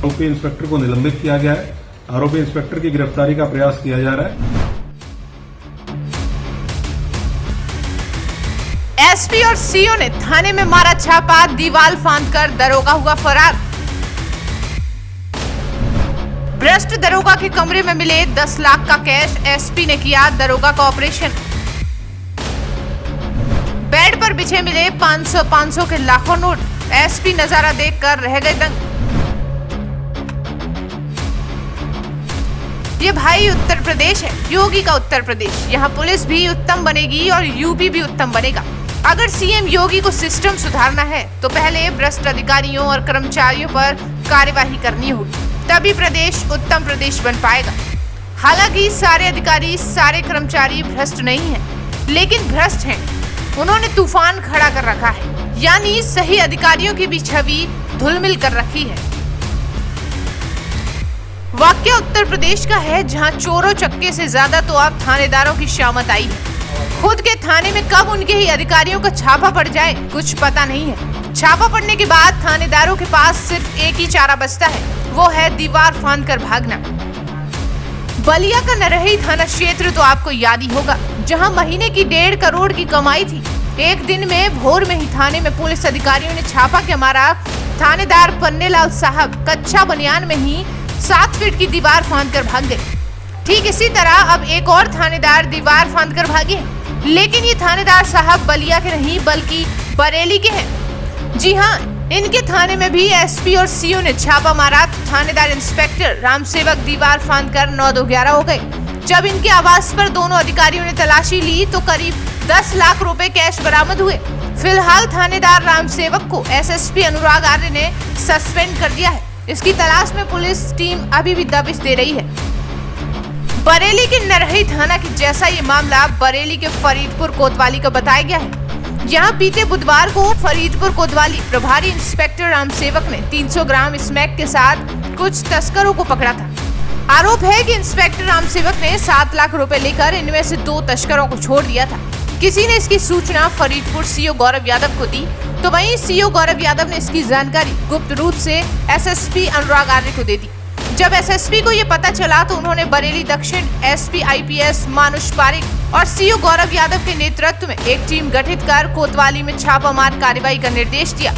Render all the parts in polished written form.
आरोपी इंस्पेक्टर को निलंबित किया गया है। आरोपी इंस्पेक्टर की गिरफ्तारी का प्रयास किया जा रहा है। एसपी और सीओ ने थाने में मारा छापा, दीवार फांदकर दरोगा हुआ फरार। भ्रष्ट दरोगा के कमरे में मिले 10 लाख का कैश, एसपी ने किया दरोगा का ऑपरेशन। बेड पर बिछे मिले 500 के लाखों नोट, एसपी नजारा देखकर रह गए दंग। ये भाई उत्तर प्रदेश है, योगी का उत्तर प्रदेश। यहाँ पुलिस भी उत्तम बनेगी और यूपी भी उत्तम बनेगा। अगर सीएम योगी को सिस्टम सुधारना है तो पहले भ्रष्ट अधिकारियों और कर्मचारियों पर कार्यवाही करनी होगी, तभी प्रदेश उत्तम प्रदेश बन पाएगा। हालांकि सारे अधिकारी, सारे कर्मचारी भ्रष्ट नहीं हैं, लेकिन भ्रष्ट हैं। उन्होंने तूफान खड़ा कर रखा है, यानी सही अधिकारियों की भी छवि धुलमिल कर रखी है। वाक्य उत्तर प्रदेश का है, जहां चोरों चक्के से ज्यादा तो अब थानेदारों की शामत आई है। खुद के थाने में कब उनके ही अधिकारियों का छापा पड़ जाए कुछ पता नहीं है। छापा पड़ने के बाद थानेदारों के पास सिर्फ एक ही चारा बचता है, वो है दीवार फांदकर भागना। बलिया का नरही थाना क्षेत्र तो आपको याद ही होगा, जहां महीने की 1.5 करोड़ की कमाई थी। एक दिन में भोर में ही थाने में पुलिस अधिकारियों ने छापा के मारा। थानेदार पन्नेलाल साहब कच्चा बनियान में ही 7 फीट की दीवार फांदकर भाग गए। ठीक इसी तरह अब एक और थानेदार दीवार फांदकर भागे, लेकिन ये थानेदार साहब बलिया के नहीं बल्कि बरेली के हैं। जी हाँ, इनके थाने में भी एसपी और सीओ ने छापा मारा। थानेदार इंस्पेक्टर रामसेवक दीवार फांदकर 9-2-11 हो गए। जब इनके आवास पर दोनों अधिकारियों ने तलाशी ली तो करीब 10 लाख रुपए कैश बरामद हुए। फिलहाल थानेदार रामसेवक को एसएसपी अनुराग आर्य ने सस्पेंड कर दिया है। इसकी तलाश में पुलिस टीम अभी भी दबिश दे रही है। बरेली के नरही थाना के जैसा ये मामला बरेली के फरीदपुर कोतवाली का बताया गया है। यहाँ बीते बुधवार को फरीदपुर कोतवाली प्रभारी इंस्पेक्टर रामसेवक ने 300 ग्राम स्मैक के साथ कुछ तस्करों को पकड़ा था। आरोप है कि इंस्पेक्टर रामसेवक ने 7 लाख रुपए लेकर इनमें से 2 तस्करों को छोड़ दिया था। किसी ने इसकी सूचना फरीदपुर सीओ गौरव यादव को दी, तो वहीं सीओ गौरव यादव ने इसकी जानकारी गुप्त रूप से एसएसपी अनुराग आर्य को दे दी। जब एसएसपी को ये पता चला तो उन्होंने बरेली दक्षिण एसपी आईपीएस मानुष पारिक और सीओ गौरव यादव के नेतृत्व में एक टीम गठित कर कोतवाली में छापामार कार्रवाई का निर्देश दिया।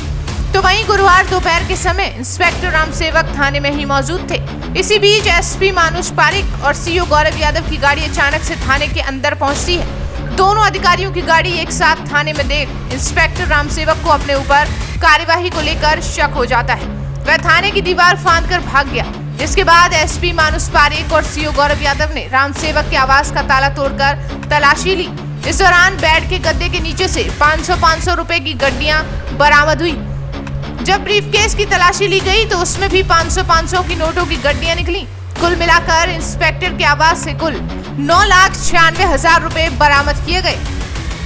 तो वहीं गुरुवार दोपहर के समय इंस्पेक्टर रामसेवक थाने में ही मौजूद थे। इसी बीच एसपी मानुष पारिक और सीओ गौरव यादव की गाड़ी अचानक से थाने के अंदर पहुंचती है। दोनों अधिकारियों की गाड़ी एक साथ थाने में देख इंस्पेक्टर रामसेवक को अपने ऊपर कार्यवाही को लेकर शक हो जाता है। वह थाने की दीवार फांदकर भाग गया। इसके बाद एसपी मानुष पारिक और सीओ गौरव यादव ने रामसेवक के आवास का ताला तोड़कर तलाशी ली। इस दौरान बेड के गद्दे के नीचे से 500 रुपए की गड्डियां बरामद हुई। जब ब्रीफकेस की तलाशी ली गई तो उसमें भी 500 की नोटों की गड्डियां निकली। कुल मिलाकर इंस्पेक्टर के आवास से कुल 9,96,000 रुपए बरामद किए गए।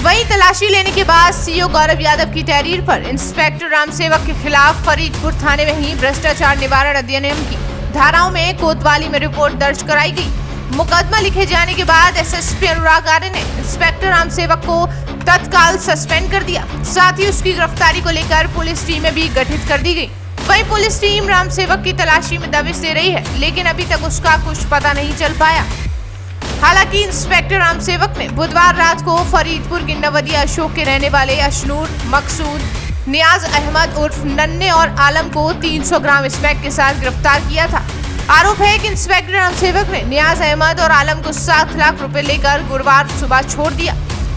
वहीं तलाशी लेने के बाद सीओ गौरव यादव की तहरीर पर इंस्पेक्टर रामसेवक के खिलाफ फरीदपुर थाने में ही भ्रष्टाचार निवारण अधिनियम की धाराओं में कोतवाली में रिपोर्ट दर्ज कराई गई। मुकदमा लिखे जाने के बाद एसएसपी अनुराग आर्य ने इंस्पेक्टर रामसेवक को तत्काल सस्पेंड कर दिया। साथ ही उसकी गिरफ्तारी को लेकर पुलिस टीमें भी गठित कर दी गई। वहीं पुलिस टीम रामसेवक की तलाशी में दबिश दे रही है, लेकिन अभी तक उसका कुछ पता नहीं चल पाया। हालांकि इंस्पेक्टर रामसेवक ने बुधवार रात को फरीदपुर के नवदिया अशोक के रहने वाले अशनूर, मकसूद, नियाज अहमद उर्फ नन्हे और आलम को 300 ग्राम स्मैक के साथ गिरफ्तार किया था। आरोप है कि इंस्पेक्टर रामसेवक ने नियाज अहमद और आलम को 7 लाख रुपए लेकर गुरुवार सुबह छोड़ दिया।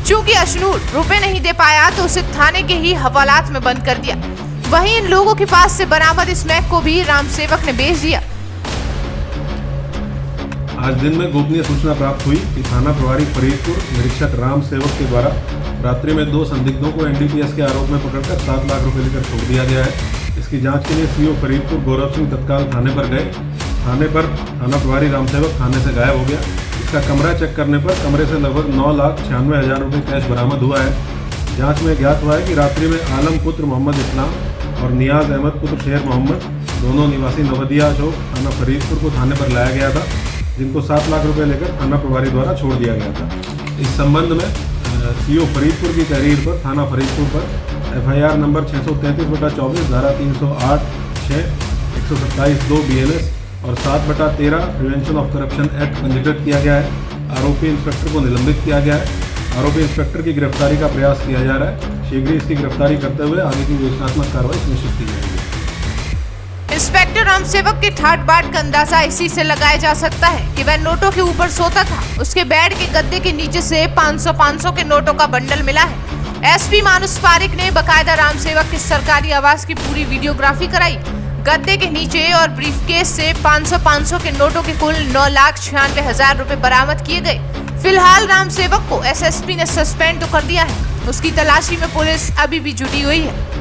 चूंकि अशनूर रुपए नहीं दे पाया तो उसे थाने के ही हवालात में बंद कर दिया। वहीं इन लोगों के पास से बरामद स्मैक को भी रामसेवक ने बेच दिया। आज दिन में गोपनीय सूचना प्राप्त हुई कि थाना प्रभारी फरीदपुर निरीक्षक रामसेवक के द्वारा रात्रि में 2 संदिग्धों को एनडीपीएस के आरोप में पकड़कर 7 लाख रुपए लेकर छोड़ दिया गया है। इसकी जांच के लिए सीओ फरीदपुर गौरव सिंह तत्काल थाने पर गए। थाने पर थाना प्रभारी रामसेवक थाने से गायब हो गया। इसका कमरा चेक करने पर कमरे से लगभग 9,96,000 रुपए कैश बरामद हुआ है। जांच में ज्ञात हुआ है कि रात्रि में आलम पुत्र मोहम्मद इस्लाम और नियाज अहमद पुत्र शेर मोहम्मद, दोनों निवासी नवदिया अशोक, थाना फरीदपुर को थाने पर लाया गया था, जिनको 7 लाख रुपए लेकर थाना प्रभारी द्वारा छोड़ दिया गया था। इस संबंध में सीओ फरीदपुर की तहरीर पर थाना फरीदपुर पर एफआईआर नंबर 633/24 धारा 308(6) 127(2) BNS और 7/13 प्रिवेंशन ऑफ करप्शन एक्ट पंजीकृत किया गया है। आरोपी इंस्पेक्टर को निलंबित किया गया है। आरोपी इंस्पेक्टर की गिरफ्तारी का प्रयास किया जा रहा है। शीघ्र ही इसकी गिरफ्तारी करते हुए आगे की विवेचनात्मक कार्रवाई सुनिश्चित की जाएगी। इंस्पेक्टर राम सेवक के ठाट बाट का अंदाजा इसी से लगाया जा सकता है कि वह नोटों के ऊपर सोता था। उसके बेड के गद्दे के नीचे से 500 के नोटों का बंडल मिला है। एसपी मानुष पारिक ने बकायदा राम सेवक के सरकारी आवास की पूरी वीडियोग्राफी कराई। गद्दे के नीचे और ब्रीफकेस से 500 के नोटों के कुल 9,96,000 रुपए बरामद किए गए। फिलहाल राम सेवक को एसएसपी ने सस्पेंड तो कर दिया है। उसकी तलाशी में पुलिस अभी भी जुटी हुई है।